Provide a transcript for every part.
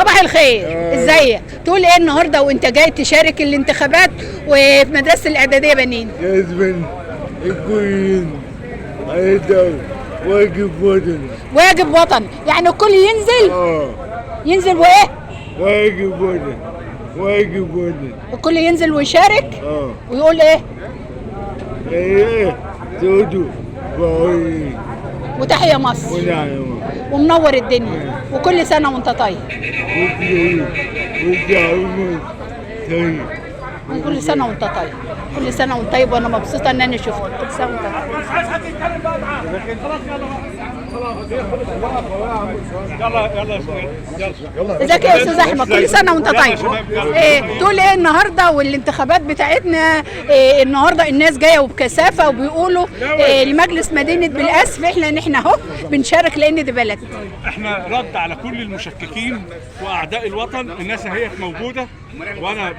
صباح الخير. ازيك؟ تقول ايه النهارده وانت جاي تشارك الانتخابات وفي مدرسه الاعداديه بنين؟ لازم يكون هيدا واجب وطني. واجب وطني، يعني الكل ينزل؟ ينزل وايه؟ واجب وطني، واجب وطني. الكل ينزل ويشارك؟ ويقول ايه؟ ايه سودو باي وتحيا مصر ونعم ومنور الدنيا وكل سنه وانت طيب. طيب. كل سنه وانت طيب، كل سنه وانت طيب، وانا مبسوطه ان انا شفتك. كل سنه وانت طيب. ازيك يا استاذ احمد؟ كل سنه وانت طيب. تقول ايه النهارده والانتخابات بتاعتنا؟ النهارده الناس جايه وبكثافه وبيقولوا لمجلس مدينه بالاسف احنا اهو بنشارك لان دي بلد. احنا رد على كل المشككين واعداء الوطن. الناس اهي موجوده، وانا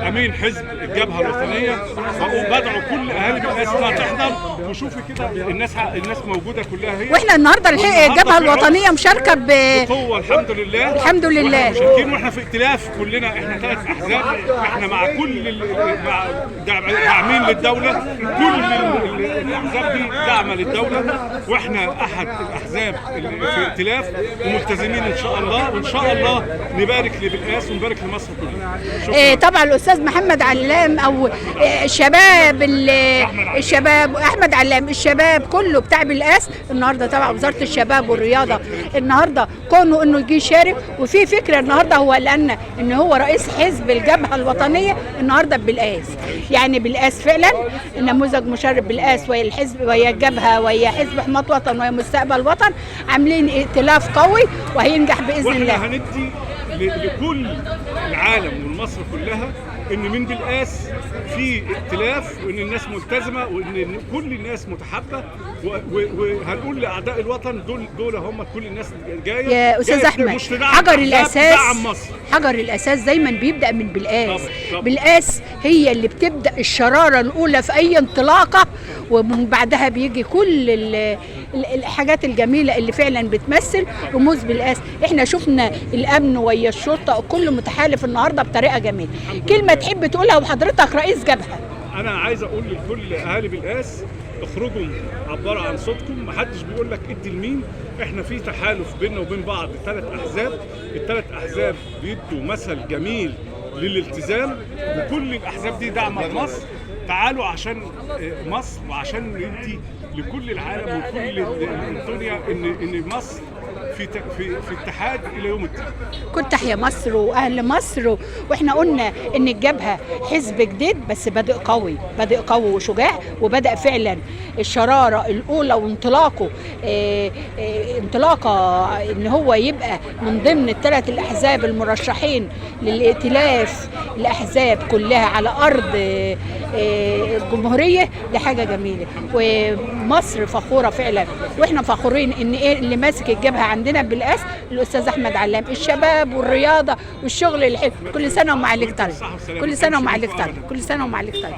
امين حزب الجبهه الوطنيه، وبدعو كل اهالي بالناس انها تحضر وشوفي كده الناس موجوده كلها هي. واحنا النهارده الجبهه الوطنيه مشاركه بقوه الحمد لله. الحمد لله مشاركين، واحنا في ائتلاف كلنا، احنا 3 احزاب، احنا مع كل داعمين للدوله، كل الاحزاب دي داعمه للدوله، واحنا احد الاحزاب اللي في ائتلاف وملتزمين ان شاء الله، وان شاء الله نبارك لبالقاس ونبارك لمصر كلها. طبعا الاستاذ محمد علام او الشباب احمد علام، الشباب كله بتاع بالقاس النهارده تبع وزاره الشباب والرياضه، النهارده كونه انه يجي يشارك. وفي فكره النهارده هو لان ان هو رئيس حزب الجبهه الوطنيه النهارده بالقاس، يعني بالقاس فعلا نموذج مشرف. بالقاس وهي الحزب وهي الجبهه وهي حزب حماة وطن وهي مستقبل وطن، عاملين ائتلاف قوي وهينجح باذن الله. واحنا هندي لكل العالم ومصر كلها ان من بالقاس في ائتلاف، وان الناس ملتزمه، وان كل الناس متحابه، وهنقول لاعداء الوطن دول هم كل الناس جايه. يا استاذ احمد، حجر الاساس دايما بيبدا من بالقاس. بالقاس هي اللي بتبدا الشراره الاولى في اي انطلاقه، ومن بعدها بيجي كل الحاجات الجميله اللي فعلا بتمثل رموز بالقاس. احنا شفنا الامن ويا الشرطه كله متحالف النهارده بطريقه جميله. كلمه تحب تقولها وحضرتك رئيس جبهه؟ انا عايز اقول لكل اهالي بالقاس اخرجوا عبروا عن صوتكم، محدش بيقول لك ادي لمين. احنا في تحالف بيننا وبين بعض 3 احزاب، ال3 احزاب بيدوا مثل جميل للالتزام، وكل الاحزاب دي داعمه مصر. تعالوا عشان مصر وعشان ندي لكل العالم وكل الدنيا ان مصر في اتحاد الى يوم الدين. كنت تحيا مصر واهل مصر. واحنا قلنا ان الجبهه حزب جديد بس بادئ قوي وشجاع، وبدا فعلا الشراره الاولى وانطلاقه انطلاقه ان هو يبقى من ضمن ال3 الاحزاب المرشحين للائتلاف الاحزاب كلها على ارض الجمهوريه. دي حاجه جميله ومصر فخوره فعلا، واحنا فخورين ان اللي ماسك الجبهه عندنا بالقاس الاستاذ احمد علام. الشباب والرياضه والشغل الحلو. كل سنه ومعاليك طيب. كل سنه ومعاليك طيب. كل سنه ومعاليك طيب.